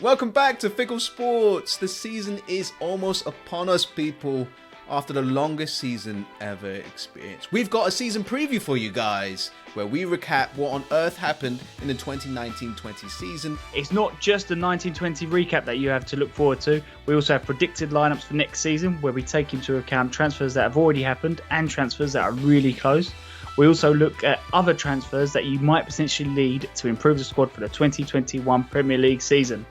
Welcome back to Fickle Sports. The season is almost upon us, people, after the longest season ever experienced. We've got a season preview for you guys, where we recap what on earth happened in the 2019-20 season. It's not just the 1920 recap that you have to look forward to. We also have predicted lineups for next season, where we take into account transfers that have already happened and transfers that are really close. We also look at other transfers that you might potentially lead to improve the squad for the 2021 Premier League season.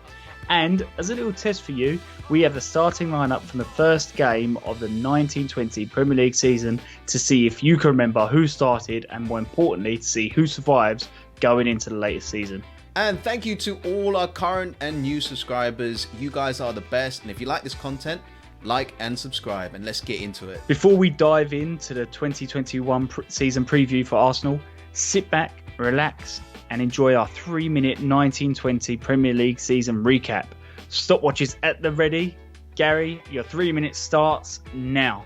And as a little test for you, we have the starting lineup from the first game of the 1920 Premier League season to see if you can remember who started and, more importantly, to see who survives going into the latest season. And thank you to all our current and new subscribers. You guys are the best. And if you like this content, like and subscribe, and let's get into it. Before we dive into the 2021 season preview for Arsenal, sit back, relax, and enjoy our 3-minute 1920 Premier League season recap. Stopwatches at the ready. Gary, your 3 minutes starts now.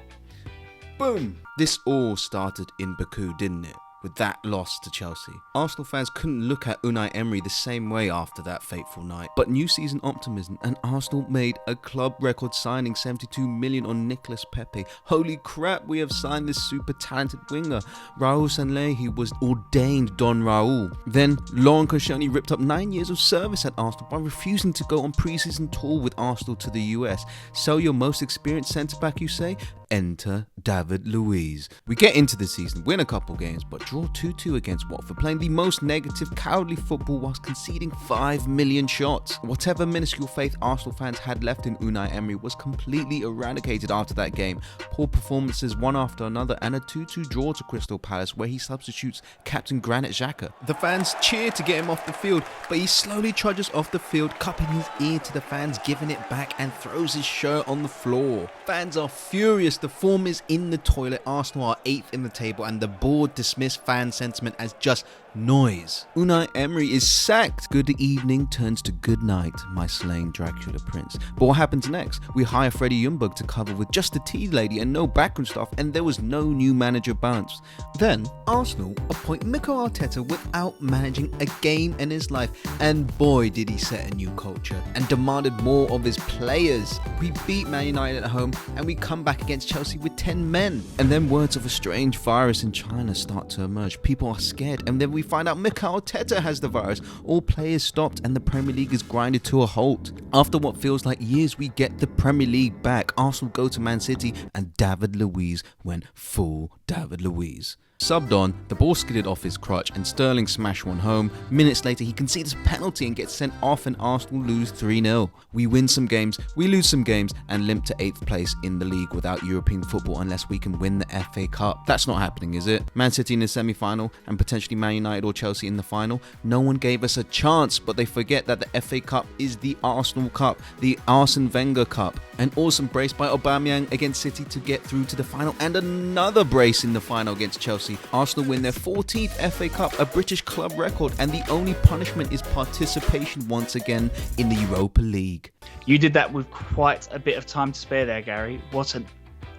Boom! This all started in Baku, didn't it? With that loss to Chelsea. Arsenal fans couldn't look at Unai Emery the same way after that fateful night. But new season optimism, and Arsenal made a club record signing 72 million on Nicolas Pepe. Holy crap, we have signed this super talented winger. Raul Sanllehi was ordained Don Raul. Then Laurent Koscielny ripped up 9 years of service at Arsenal by refusing to go on pre-season tour with Arsenal to the US. Sell your most experienced centre-back, you say? Enter David Luiz. We get into the season, win a couple games, but draw 2-2 against Watford, playing the most negative, cowardly football whilst conceding 5 million shots. Whatever minuscule faith Arsenal fans had left in Unai Emery was completely eradicated after that game. Poor performances one after another, and a 2-2 draw to Crystal Palace, where he substitutes captain Granit Xhaka. The fans cheer to get him off the field, but he slowly trudges off the field, cupping his ear to the fans, giving it back, and throws his shirt on the floor. Fans are furious. The form is in the toilet. Arsenal are 8th in the table, and the board dismissed fan sentiment as just noise. Unai Emery is sacked. Good evening turns to good night, my slain Dracula prince. But what happens next? We hire Freddie Ljungberg to cover with just the tea lady and no background stuff, and there was no new manager bounce. Then Arsenal appoint Mikel Arteta without managing a game in his life, and boy did he set a new culture and demanded more of his players. We beat Man United at home, and we come back against Chelsea with 10 men. And then words of a strange virus in China start to emerge. People are scared, and then we find out Mikel Arteta has the virus. All players stopped, and the Premier League is grinded to a halt. After what feels like years, we get the Premier League back. Arsenal go to Man City, and David Luiz went full David Luiz. Subbed on, the ball skidded off his crutch and Sterling smashed one home. Minutes later, he concedes a penalty and gets sent off, and Arsenal lose 3-0. We win some games, we lose some games, and limp to 8th place in the league without European football unless we can win the FA Cup. That's not happening, is it? Man City in the semi-final and potentially Man United or Chelsea in the final. No one gave us a chance, but they forget that the FA Cup is the Arsenal Cup, the Arsene Wenger Cup. An awesome brace by Aubameyang against City to get through to the final, and another brace in the final against Chelsea. Arsenal win their 14th FA Cup, a British club record, and the only punishment is participation once again in the Europa League. You did that with quite a bit of time to spare there, Gary. What an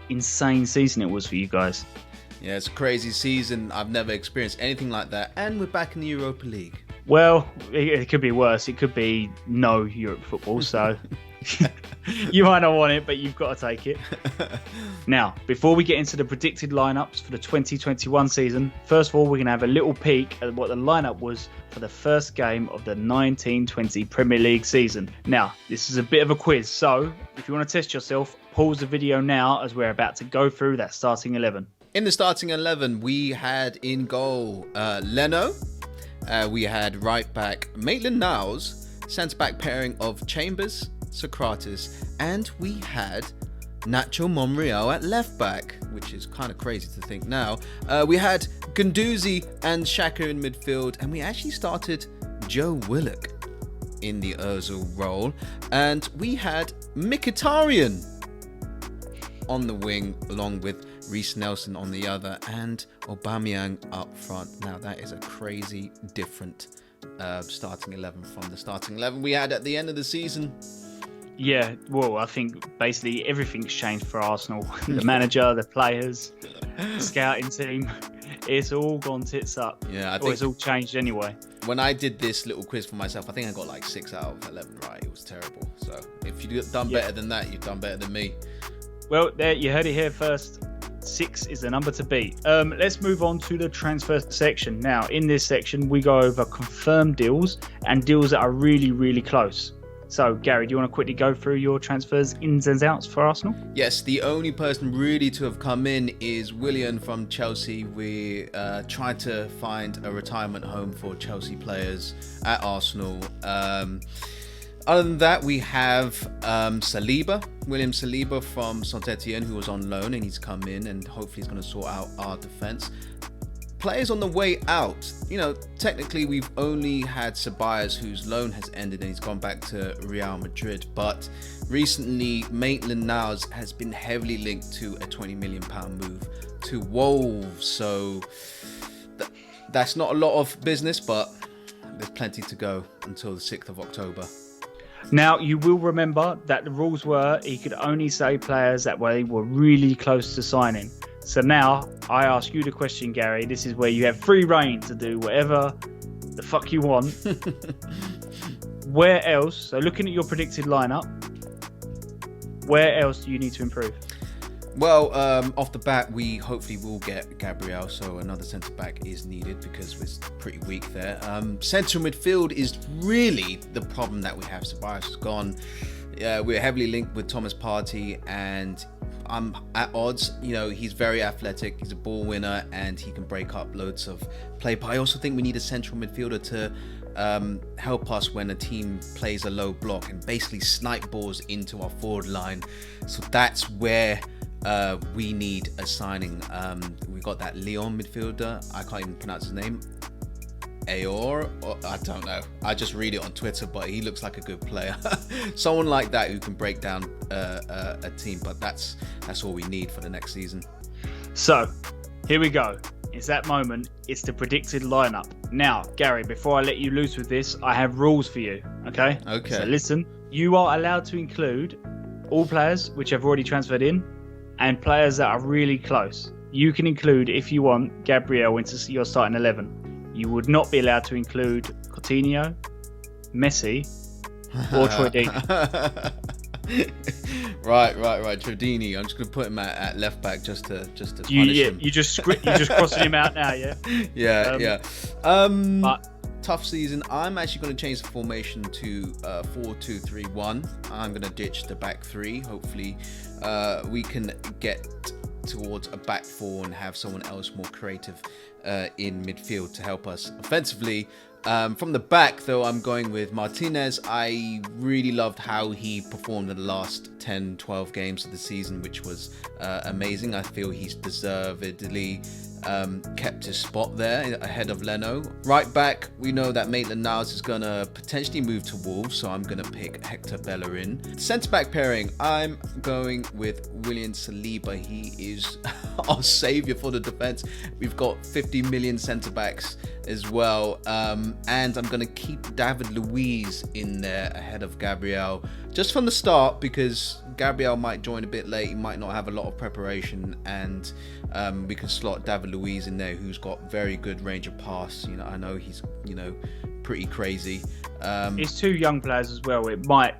insane season it was for you guys. Yeah, it's a crazy season. I've never experienced anything like that, and we're back in the Europa League. Well, it could be worse. It could be no Europe football, so you might not want it, but you've got to take it. Now, before we get into the predicted lineups for the 2021 season, first of all, we're going to have a little peek at what the lineup was for the first game of the 1920 Premier League season. Now, this is a bit of a quiz, so if you want to test yourself, pause the video now as we're about to go through that starting 11. In the starting 11, we had in goal Leno. We had right back Maitland-Niles, centre back pairing of Chambers, Socrates, and we had Nacho Monreal at left back, which is kind of crazy to think now. We had Guendouzi and Xhaka in midfield, and we actually started Joe Willock in the Ozil role, and we had Mkhitaryan on the wing along with Reece Nelson on the other, and Aubameyang up front. Now that is a crazy different starting 11 from the starting 11 we had at the end of the season. Yeah, well, I think basically everything's changed for Arsenal. The manager, the players, the scouting team, it's all gone tits up. Yeah, it's all changed anyway. when I did this little quiz for myself, I think I got like 6 out of 11 right. It was terrible. So if you've done better than that, you've done better than me. Well, there you heard it here first. 6 is the number to beat. Let's move on to the transfer section. Now, in this section, we go over confirmed deals and deals that are really, really close. So, Gary, do you want to quickly go through your transfers ins and outs for Arsenal? Yes, the only person really to have come in is Willian from Chelsea. We tried to find a retirement home for Chelsea players at Arsenal. Other than that, we have William Saliba from Saint-Etienne, who was on loan, and he's come in and hopefully he's going to sort out our defence. Players on the way out, technically we've only had Ceballos, whose loan has ended and he's gone back to Real Madrid. But recently, Maitland-Niles has been heavily linked to a £20 million move to Wolves. So that's not a lot of business, but there's plenty to go until the 6th of October. Now, you will remember that the rules were he could only say players that were really close to signing. So now, I ask you the question, Gary. This is where you have free reign to do whatever the fuck you want. Where else, so looking at your predicted lineup, where else do you need to improve? Well, off the bat, we hopefully will get Gabriel, so another centre-back is needed because we're pretty weak there. Central midfield is really the problem that we have. Ceballos is gone. We're heavily linked with Thomas Partey, and I'm at odds. He's very athletic, he's a ball winner, and he can break up loads of play. But I also think we need a central midfielder to help us when a team plays a low block and basically snipe balls into our forward line. So that's where we need a signing. We got that Lyon midfielder. I can't even pronounce his name. Aor, I don't know. I just read it on Twitter, but he looks like a good player. Someone like that who can break down a team. But that's all we need for the next season. So here we go. It's that moment. It's the predicted lineup. Now, Gary, before I let you loose with this, I have rules for you. Okay. So listen. You are allowed to include all players which have already transferred in, and players that are really close. You can include, if you want, Gabriel into your starting 11. You would not be allowed to include Coutinho, Messi, or Troy Deeney. Right. Troy Deeney. I'm just going to put him at left back just to punish him. You just crossing him out now, yeah? Yeah. But tough season. I'm actually going to change the formation to 4-2-3-1. I'm going to ditch the back three. Hopefully, we can get towards a back four and have someone else more creative in midfield to help us offensively. From the back, though, I'm going with Martinez. I really loved how he performed in the last 10-12 games of the season, which was amazing. I feel he's deservedly kept his spot there ahead of Leno. Right back, we know that Maitland-Niles is going to potentially move to Wolves, so I'm going to pick Hector Bellerin. Centre-back pairing, I'm going with William Saliba. He is our saviour for the defence. We've got 50 million centre-backs as well. And I'm going to keep David Luiz in there ahead of Gabriel. Just from the start, because Gabriel might join a bit late. He might not have a lot of preparation, and we can slot David Luiz in there, who's got very good range of pass. I know he's pretty crazy. It's two young players as well. It might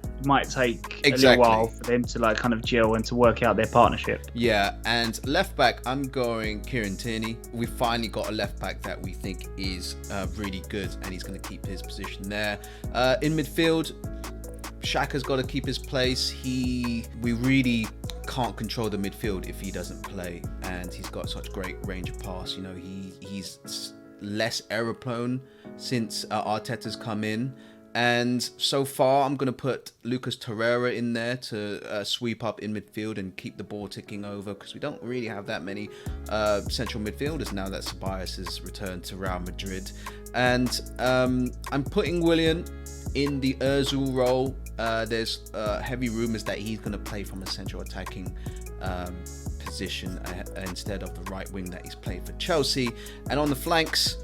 take a little while for them to kind of gel and to work out their partnership. Yeah, and left back, I'm going Kieran Tierney. We finally got a left back that we think is really good, and he's going to keep his position there. In midfield, Xhaka's got to keep his place. We really can't control the midfield if he doesn't play, and he's got such great range of pass. He's less error prone since Arteta's come in. And so far, I'm going to put Lucas Torreira in there to sweep up in midfield and keep the ball ticking over, because we don't really have that many central midfielders now that Ceballos has returned to Real Madrid. And I'm putting Willian in the Ozil role. There's heavy rumours that he's going to play from a central attacking position instead of the right wing that he's playing for Chelsea. And on the flanks,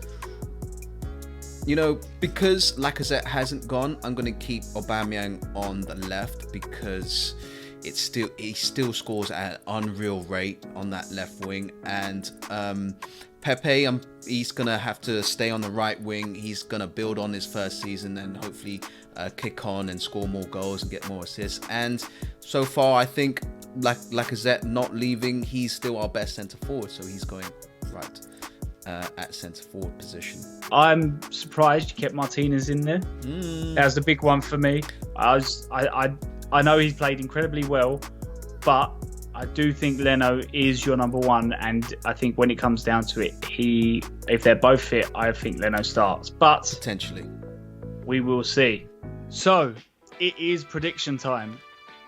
because Lacazette hasn't gone, I'm going to keep Aubameyang on the left, because he still scores at an unreal rate on that left wing. And Pepe, he's going to have to stay on the right wing. He's going to build on his first season and hopefully kick on and score more goals and get more assists. And so far, I think Lacazette not leaving, he's still our best centre forward. So he's going right at centre forward position. I'm surprised you kept Martinez in there. That was the big one for me. I know he's played incredibly well, but I do think Leno is your number one, and I think when it comes down to it, if they're both fit, I think Leno starts. But potentially, we will see. So it is prediction time,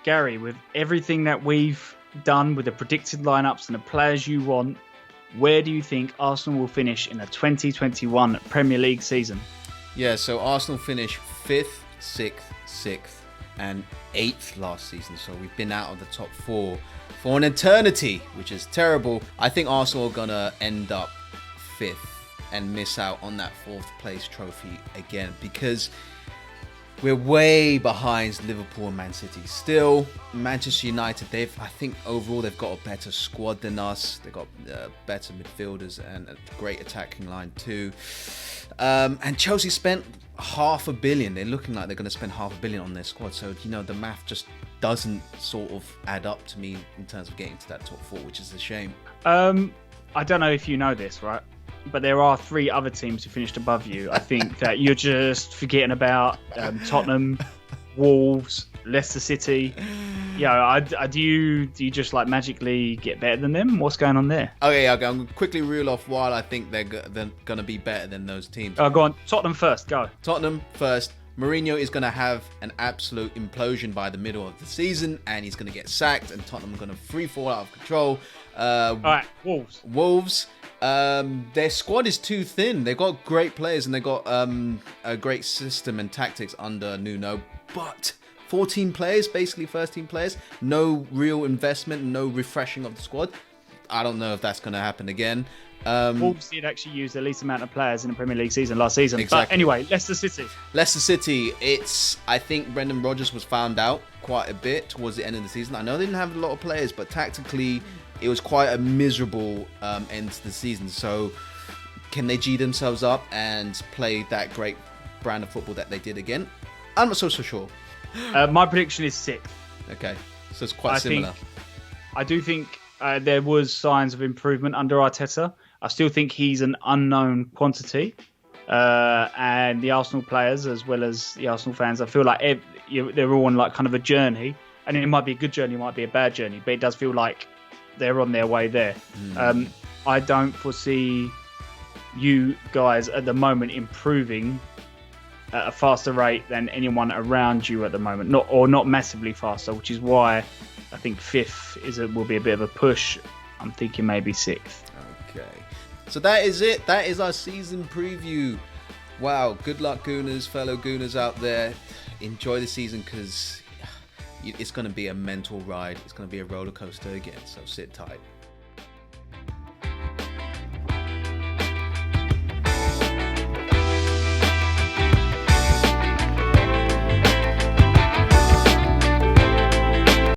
Gary. With everything that we've done with the predicted lineups and the players you want, where do you think Arsenal will finish in the 2021 Premier League season? Yeah, so Arsenal finished 5th, 6th, 6th, and 8th last season. So we've been out of the top 4 for an eternity, which is terrible. I think Arsenal are going to end up 5th and miss out on that 4th place trophy again, because we're way behind Liverpool and Man City. Still, Manchester United, I think overall they've got a better squad than us. They've got better midfielders and a great attacking line too. And Chelsea spent $500 million. They're looking like they're going to spend $500 million on their squad. So, the math just doesn't sort of add up to me in terms of getting to that top 4, which is a shame. I don't know if you know this, right? But there are 3 other teams who finished above you. I think that you're just forgetting about Tottenham, Wolves, Leicester City. Yeah, do you just like magically get better than them? What's going on there? Okay, I'm going to quickly reel off why I think they're going to be better than those teams. Go on, Tottenham first, go. Tottenham first. Mourinho is going to have an absolute implosion by the middle of the season, and he's going to get sacked, and Tottenham are going to free fall out of control. All right, Wolves. Their squad is too thin. They've got great players and they've got a great system and tactics under Nuno, but 14 players, basically first team players, no real investment, no refreshing of the squad. I don't know if that's going to happen again. Wolves did actually use the least amount of players in the Premier League season last season. Exactly. But anyway, Leicester City, I think Brendan Rodgers was found out quite a bit towards the end of the season. I know they didn't have a lot of players, but tactically it was quite a miserable end to the season. So can they G themselves up and play that great brand of football that they did again? I'm not so sure. My prediction is 6th. Okay, so it's quite similar. I do think there was signs of improvement under Arteta. I still think he's an unknown quantity. And the Arsenal players, as well as the Arsenal fans, I feel like they're all on like kind of a journey. And it might be a good journey, it might be a bad journey, but it does feel like they're on their way there. I don't foresee you guys at the moment improving at a faster rate than anyone around you at the moment, not massively faster, which is why I think 5th will be a bit of a push. I'm thinking maybe 6th. Okay, so that is it. That is our season preview. Wow, good luck, Gooners, fellow Gooners out there. Enjoy the season, because it's going to be a mental ride. It's going to be a roller coaster again, so sit tight.